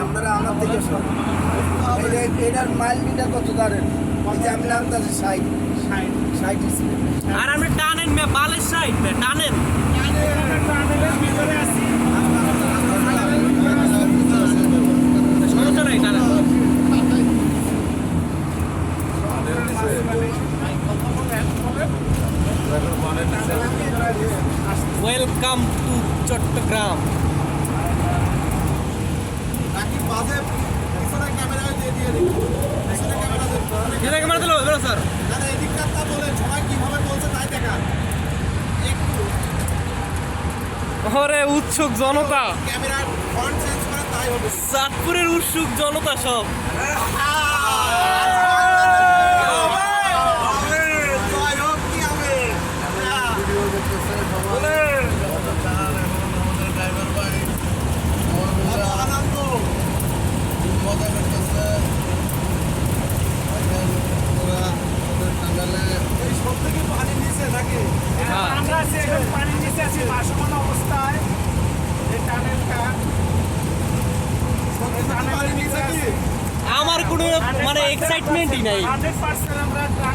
আপনারা আমার থেকে সব এটার মাইল মিটার কত ধরেন আমি আন্দাজে 60 স্পিড। আর আপনি টানেন মে বালের সাইড মে টানেন সমস্যা নাই টানেন। Welcome to Chittagong. ক্যামেরা দিল স্যার। ওরে উৎসুক জনতা, চাঁদপুরের উৎসুক জনতা সব। পানির নিচে আছি ভাসমান অবস্থায়। এই টানেলটা আমার কোনো মানে এক্সাইটমেন্টই নাই। 100% আমরা টানেল